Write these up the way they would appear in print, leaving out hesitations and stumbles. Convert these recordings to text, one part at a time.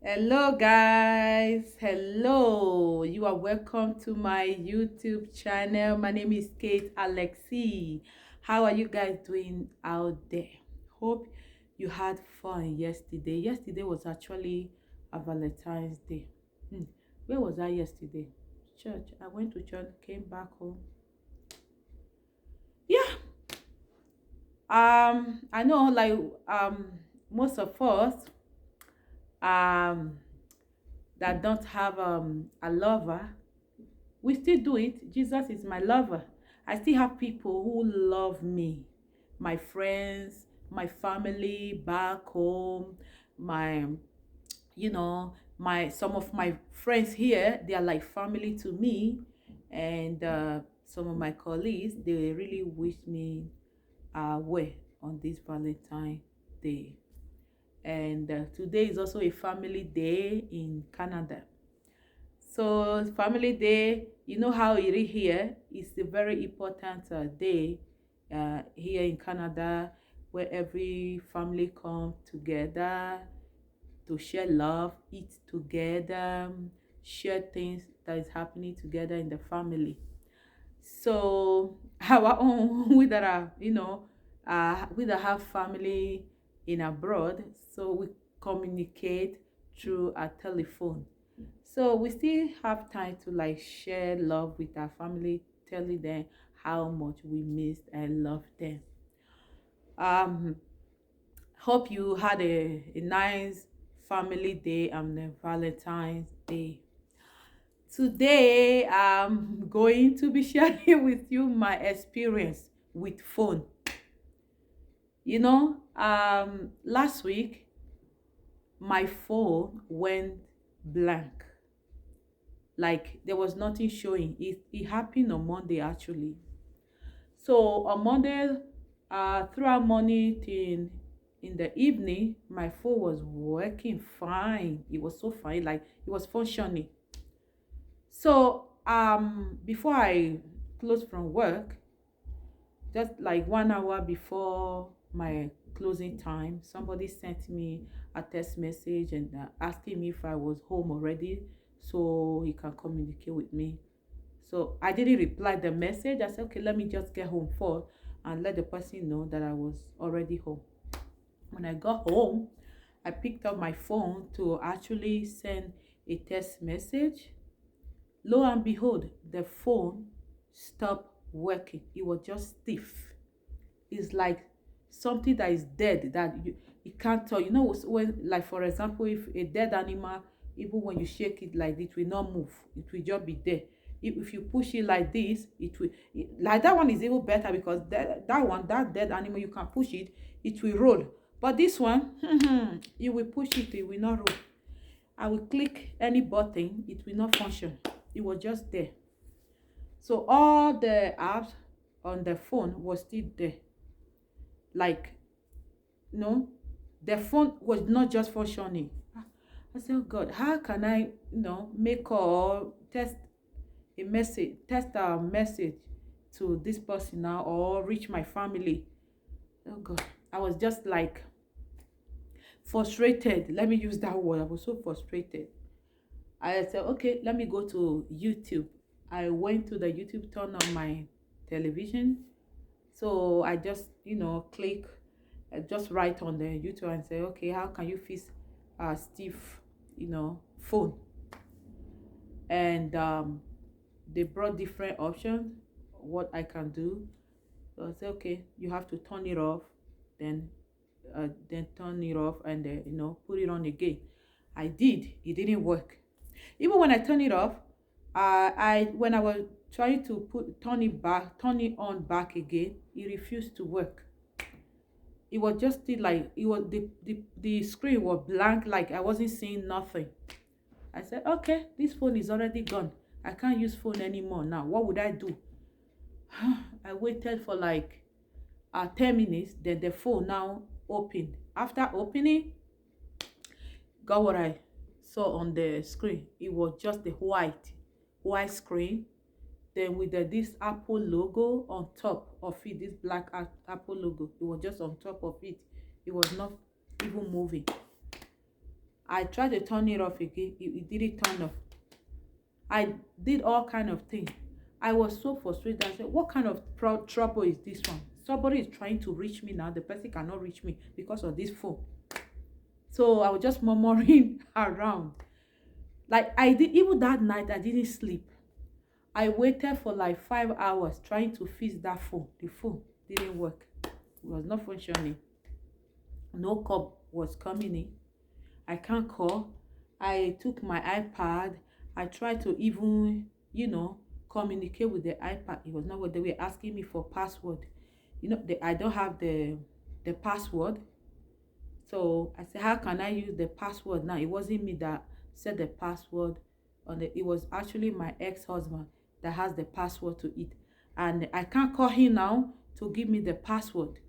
Hello, guys. Hello. You are welcome to my YouTube channel. My name is Kate Alexi. How are you guys doing out there? Hope you had fun yesterday. Yesterday was actually a Valentine's Day. Where was I yesterday? Church. I went to church, came back home. Yeah. I know, like, most of us um that don't have a lover, we still do it. Jesus is my lover. I still have people who love me, my friends, my family back home, my my some of my friends here, they are like family to me. And some of my colleagues, they really wish me well on this Valentine Day. And today is also a family day in Canada. So family day, you know how it is here. It's a very important day here in Canada, where every family come together to share love, eat together, share things that is happening together in the family. So our own, we that are, we that have family in abroad, so we communicate through a telephone. So we still have time to like share love with our family, telling them how much we missed and love them. Um, Hope you had a nice family day on the Valentine's Day. Today, I'm going to be sharing with you my experience with phone. Last week, my phone went blank. Like there was nothing showing. It happened on Monday actually. So on Monday, throughout morning till in the evening, my phone was working fine. It was so fine, like it was functioning. So before I closed from work, just like 1 hour before my closing time, somebody sent me a text message and asking me if I was home already so he can communicate with me. So I didn't reply the message. I said, okay, let me just get home first and let the person know that I was already home. When I got home, I picked up my phone to actually send a text message. Lo and behold, the phone stopped working. It was just stiff. It's like something that is dead that you can't tell. You know, when, like, for example, if a dead animal, even when you shake it like this, it will not move. It will just be there. If you push it like this, like that one is even better because that dead animal, you can push it, it will roll. But this one, you will push it, it will not roll. I will click any button, it will not function. It was just there. So all the apps on the phone was still there. Like, no, the phone was not just functioning. I said, oh God, how can I, make or test a message to this person now or reach my family? Oh God, I was just like frustrated. Let me use that word. I was so frustrated. I said, okay, let me go to YouTube. I went to the YouTube, turn on my television. So I just, click, just write on the YouTube and say, okay, how can you fix Steve, phone? And they brought different options, what I can do. So I said, okay, you have to turn it off, then turn it off and put it on again. I did. It didn't work. Even when I turn it off, I when I was trying to turn it on back again, it refused to work. It was just still like it was the screen was blank, like I wasn't seeing nothing. I said, okay, this phone is already gone. I can't use phone anymore now. What would I do? I waited for like 10 minutes, then the phone now opened. After opening, got what I saw on the screen. It was just the white screen, then with this Apple logo on top of it, this black Apple logo. It was just on top of it. It was not even moving. I tried to turn it off again. It didn't turn off. I did all kind of things. I was so frustrated. I said, what kind of trouble is this one? Somebody is trying to reach me now. The person cannot reach me because of this phone. So I was just murmuring around. Like I did, even that night, I didn't sleep. I waited for like 5 hours trying to fix that phone. The phone didn't work. It was not functioning. No call was coming in. I can't call. I took my iPad. I tried to even, communicate with the iPad. It was not what they were asking me for password. I don't have the password. So I said, how can I use the password now? It wasn't me that set the password on it. It was actually my ex-husband that has the password to it. And I can't call him now to give me the password.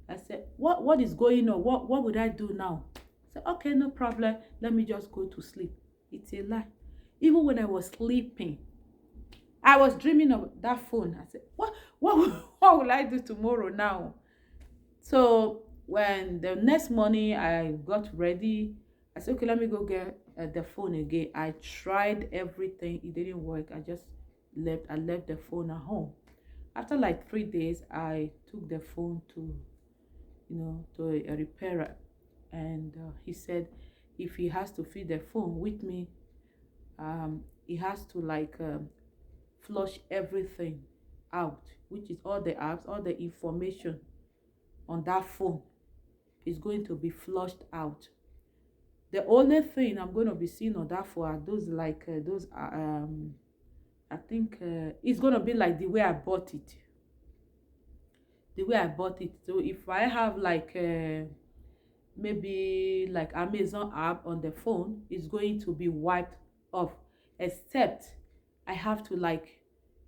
I said, what is going on? What would I do now? I said, okay, no problem. Let me just go to sleep. It's a lie. Even when I was sleeping, I was dreaming of that phone. I said, what will I do tomorrow now? So when the next morning I got ready, I said, okay, let me go get the phone again. I tried everything. It didn't work. I left the phone at home. After like 3 days, I took the phone to a repairer, and he said if he has to feed the phone with me, he has to like flush everything out, which is all the apps, all the information on that phone is going to be flushed out. The only thing I'm going to be seeing on that phone are those I think it's going to be like the way I bought it. So if I have like maybe like Amazon app on the phone, it's going to be wiped off, except I have to like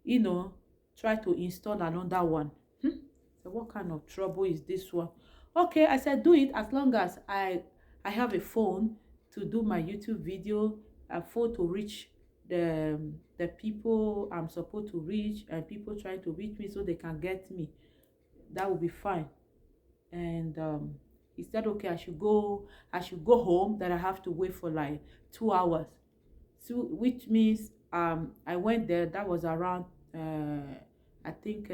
you know try to install another one. So what kind of trouble is this one? Okay, I said do it as long as I have a phone to do my YouTube video, a phone to reach the people I'm supposed to reach, and people trying to reach me so they can get me. That will be fine. And he said okay, I should go home, that I have to wait for like 2 hours. So which means I went there. That was around I think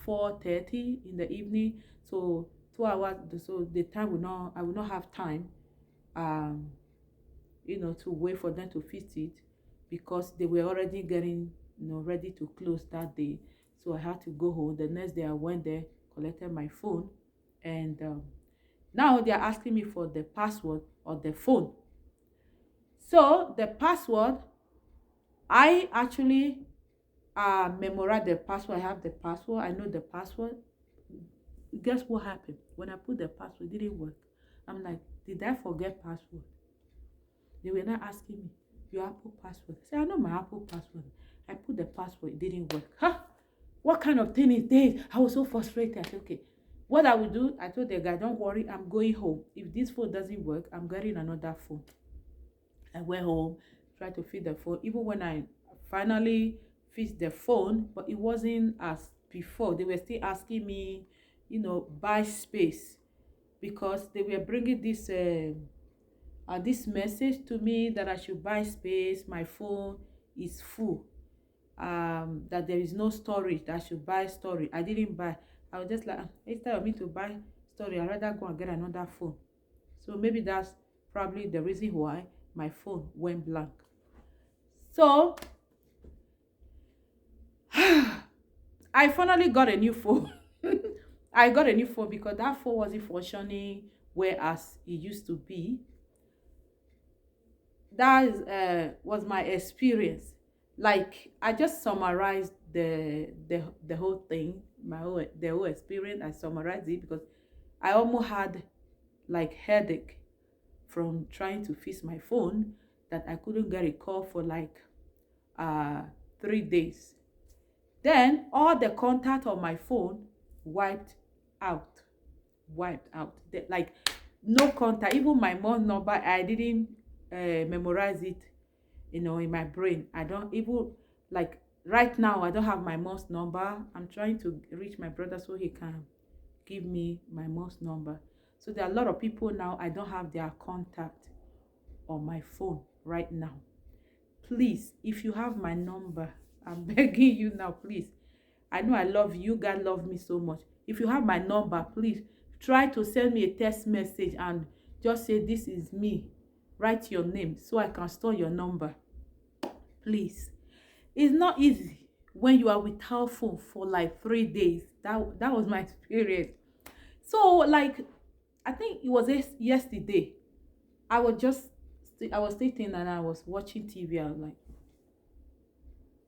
4:30 in the evening. So 2 hours, so the time will not I will not have time um to wait for them to fix it, because they were already getting ready to close that day. So I had to go home. The next day I went there, collected my phone, and now they are asking me for the password of the phone. So the password, I actually memorize the password. I have the password. I know the password. Guess what happened? When I put the password, it didn't work. I'm like, did I forget password? They were not asking me your Apple password. I said, I know my Apple password. I put the password, it didn't work. Huh? What kind of thing is this? I was so frustrated. I said, okay, what I will do, I told the guy, don't worry, I'm going home. If this phone doesn't work, I'm getting another phone. I went home, tried to feed the phone. Even when I finally fixed the phone, but it wasn't as before. They were still asking me, buy space, because they were bringing this message to me that I should buy space. My phone is full. That there is no storage. That I should buy storage. I didn't buy. I was just like, instead of me to buy storage, I'd rather go and get another phone. So maybe that's probably the reason why my phone went blank. So I finally got a new phone. I got a new phone because that phone wasn't functioning whereas it used to be. That was my experience. Like I just summarized the whole thing, the whole experience. I summarized it because I almost had like headache from trying to fix my phone, that I couldn't get a call for like uh 3 days. Then all the contact on my phone wiped out, like no contact. Even my mom number, I didn't memorize it, in my brain. I don't even, like, right now I don't have my mom's number. I'm trying to reach my brother so he can give me my mom's number. So there are a lot of people now I don't have their contact. on my phone right now. Please, if you have my number, I'm begging you now, please. I know I love you. God love me so much. If you have my number, please try to send me a text message and just say this is me. Write your name so I can store your number. Please. It's not easy when you are without phone for like 3 days. That was my experience. So like I think it was yesterday. I was sitting and I was watching TV. I was like,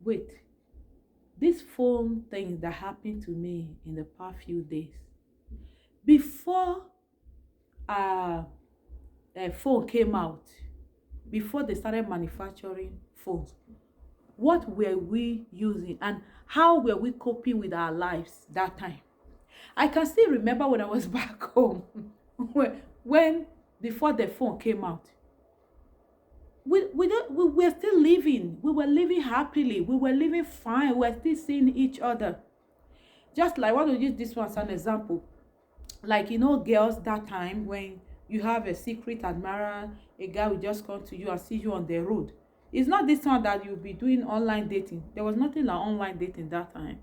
wait, this phone thing that happened to me in the past few days. Before uh a phone came out, before they started manufacturing phones, what were we using and how were we coping with our lives that time? I can still remember when I was back home, when before the phone came out, we were still living. We were living happily. We were living fine. We were still seeing each other. Just like, I want to use this one as an example. Like, girls that time when you have a secret admirer, a guy will just come to you and see you on the road. It's not this one that you'll be doing online dating. There was nothing like online dating that time.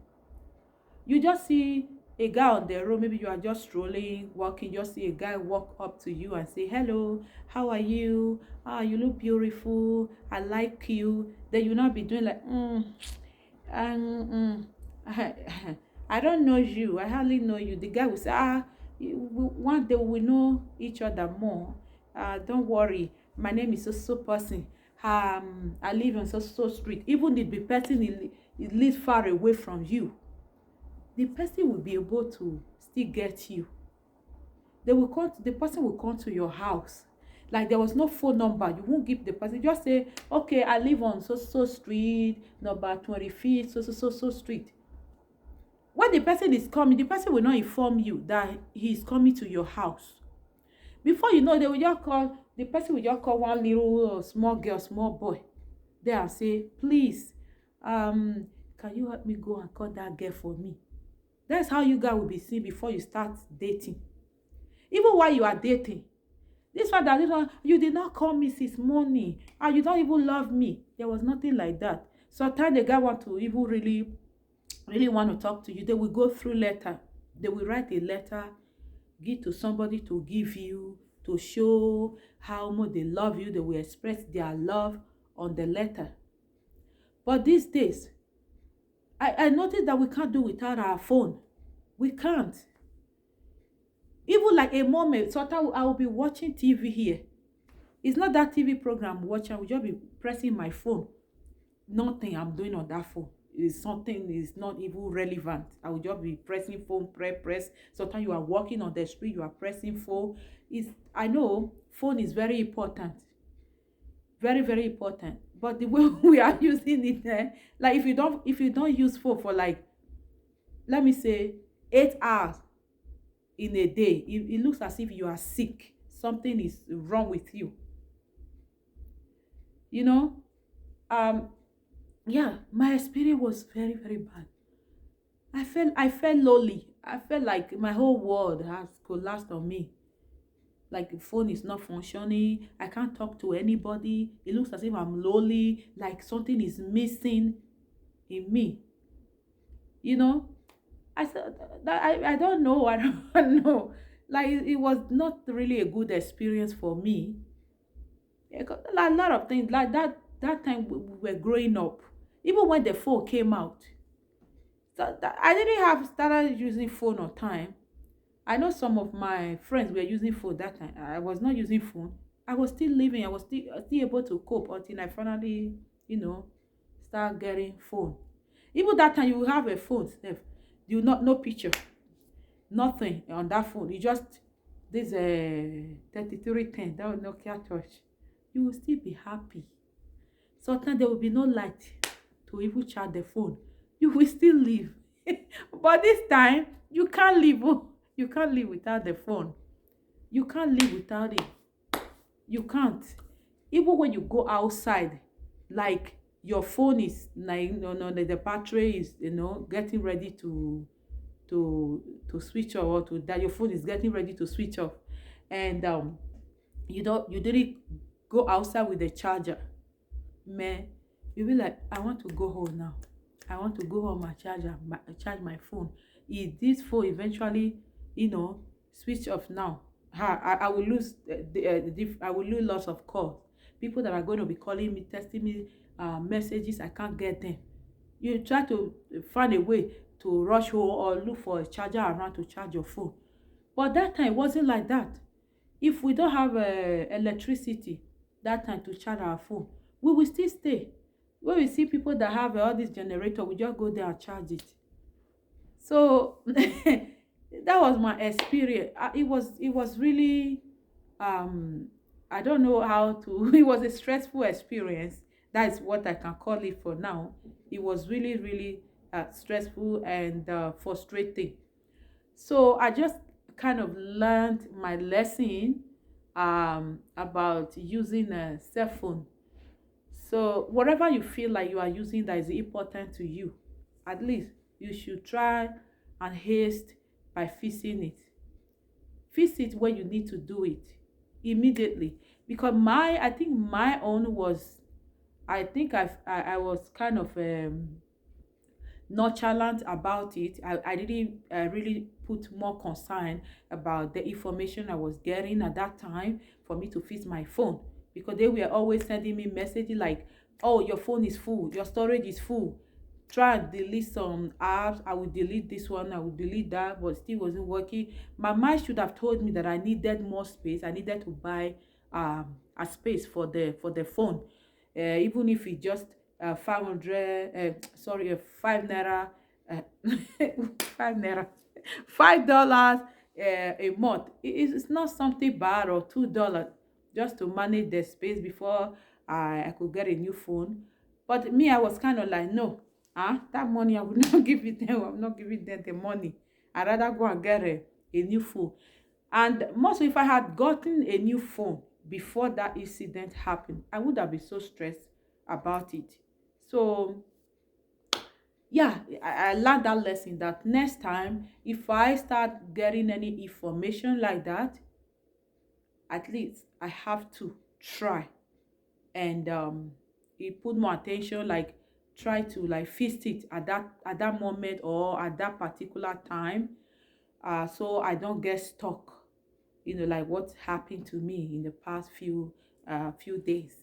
You just see a guy on the road, maybe you are just strolling, walking, just see a guy walk up to you and say, hello, how are you? You look beautiful, I like you. Then you not be doing like, I, I don't know you, I hardly know you. The guy will say, one day we know each other more. Don't worry, my name is so person. I live on so street. Even if the person he lives far away from you, the person will be able to still get you. The person will come to your house. Like there was no phone number. You won't give the person. Just say, okay, I live on so street, number 25, so street. When the person is coming, the person will not inform you that he is coming to your house. Before you know, the person will just call one little small girl, small boy there and say, please, can you help me go and call that girl for me? That's how you guys will be seen before you start dating. Even while you are dating, this one, you did not call me since morning, and you don't even love me. There was nothing like that. Sometimes the guy want to even really want to talk to you. They will go through letter. They will write a letter, give to somebody to give you, to show how much they love you. They will express their love on the letter. But these days, I noticed that we can't do without our phone. We can't. Even like a moment, sometimes I will be watching TV here. It's not that TV program watching. I will just be pressing my phone. Nothing I'm doing on that phone is something is not even relevant. I will just be pressing phone, press. Sometimes you are walking on the street, you are pressing phone. I know phone is very important. Very, very important. But the way we are using it, like if you don't use phone for like, let me say 8 hours in a day, it looks as if you are sick. Something is wrong with you. You know, yeah, my experience was very, very bad. I felt lonely. I felt like my whole world has collapsed on me. Like the phone is not functioning. I can't talk to anybody. It looks as if I'm lonely, like something is missing in me. You know, I said that I don't know. I don't know. Like it was not really a good experience for me. A lot of things like that time we were growing up. Even when the phone came out, that I didn't have started using phone on time. I know some of my friends were using phone that time. I was not using phone. I was still living. I was still able to cope until I finally, you know, start getting phone. Even that time, you will have a phone. Steph. You not no picture, nothing on that phone. You just this 3310 that was Nokia touch. You will still be happy. Sometimes there will be no light to even charge the phone. You will still live. But this time, you can't live. You can't live without the phone. You can't live without it. You can't. Even when you go outside, like your phone is like the battery is getting ready to switch off, that your phone is getting ready to switch off, and you didn't go outside with the charger, man, you'll be like, I want to go home now. I want to go home and charge my phone. If this phone eventually, you know, switch off now, I will lose I will lose lots of calls. People that are going to be calling me, texting me messages, I can't get them. You try to find a way to rush home or look for a charger around to charge your phone. But that time it wasn't like that. If we don't have electricity that time to charge our phone, we will still stay. When we see people that have all this generator, we just go there and charge it. So that was my experience. It was really I don't know how to it was a stressful experience. That is what I can call it for now. It was really, really stressful and frustrating. So I just kind of learned my lesson about using a cell phone. So whatever you feel like you are using that is important to you, at least you should try and haste by fixing it. Fix it when you need to do it immediately. Because I think my own was, I think I was kind of nonchalant about it. I didn't really put more concern about the information I was getting at that time for me to fix my phone, because they were always sending me messages like, oh, your phone is full, your storage is full, try and delete some apps. I will delete this one, I will delete that, but still wasn't working. My mind should have told me that I needed more space. I needed to buy a space for the phone, even if it just 500 sorry 5 naira, uh, 5 naira, $5 a month. It's not something bad, or $2 just to manage the space before I could get a new phone. But me, I was kind of like, no, that money I will not give it them. I'm not giving them the money. I'd rather go and get a new phone. And most, if I had gotten a new phone before that incident happened, I would have been so stressed about it. So yeah, I learned that lesson, that next time if I start getting any information like that, at least I have to try and it put more attention, like try to like fix it at that moment or at that particular time, so I don't get stuck, like what happened to me in the past few days.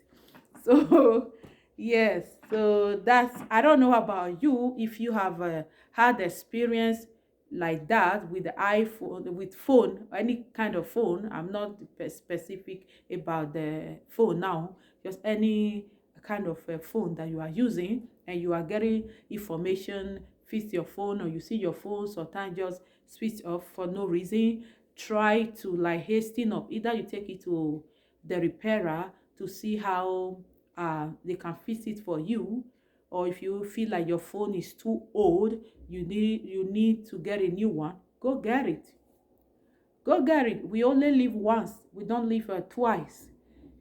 So yes, so that's, I don't know about you, if you have had experience like that with the iPhone, with phone, any kind of phone. I'm not specific about the phone now, just any kind of phone that you are using and you are getting information, fix your phone, or you see your phone sometimes just switch off for no reason. Try to like hasten up, either you take it to the repairer to see how they can fix it for you, or if you feel like your phone is too old, you need to get a new one, go get it. Go get it. We only live once, we don't live twice.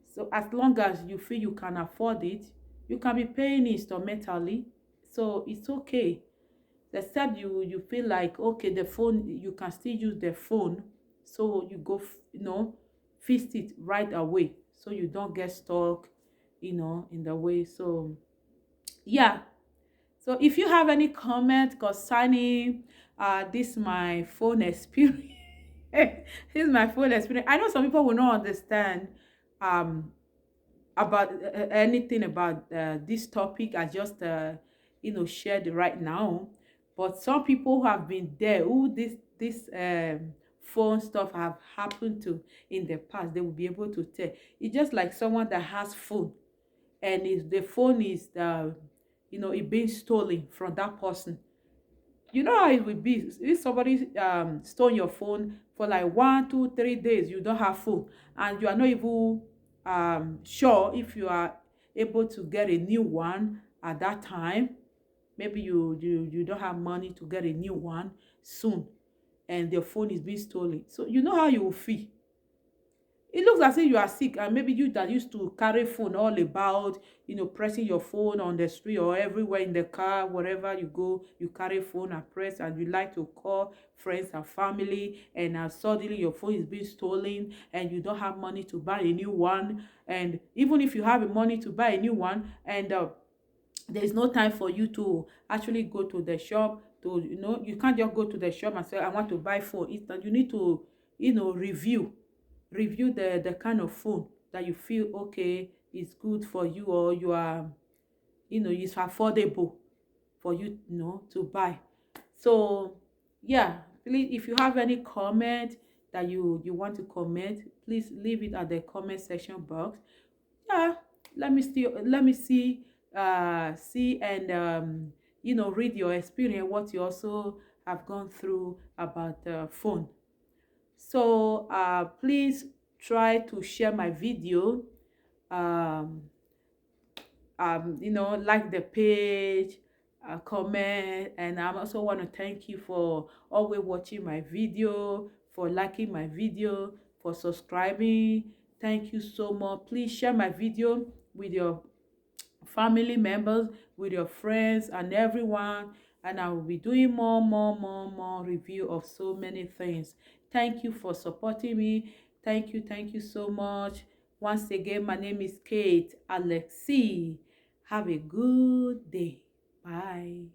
So as long as you feel you can afford it, you can be paying instrumentally, so it's okay. Except you feel like, okay, the phone, you can still use the phone, so you go fix it right away, so you don't get stuck in the way. So yeah, so if you have any comment concerning this my phone experience, this is my phone experience. I know some people will not understand um about anything about this topic I just shared right now, but some people who have been there, who this phone stuff have happened to in the past, they will be able to tell. It's just like someone that has phone, and if the phone is it being stolen from that person. You know how it will be if somebody stole your phone for like 1 2 3 days, you don't have phone, and you are not even sure if you are able to get a new one at that time. Maybe you don't have money to get a new one soon, and your phone is being stolen, so you know how you will feel. it looks as if you are sick, and maybe you that used to carry phone all about, pressing your phone on the street or everywhere in the car, wherever you go, you carry phone and press, and you like to call friends and family, and suddenly your phone is being stolen, and you don't have money to buy a new one. And even if you have the money to buy a new one, and there's no time for you to actually go to the shop to, you can't just go to the shop and say, I want to buy phone. It's that you need to, review the kind of phone that you feel okay is good for you, or you are, it's affordable for you, to buy. So yeah, please, if you have any comment that you want to comment, please leave it at the comment section box. Yeah, let me see and read your experience, what you also have gone through about phone. So please try to share my video, um like the page, comment. And I also want to thank you for always watching my video, for liking my video, for subscribing. Thank you so much. Please share my video with your family members, with your friends and everyone, and I will be doing more review of so many things. Thank you for supporting me. Thank you so much. Once again, my name is Kate Alexi. Have a good day. Bye.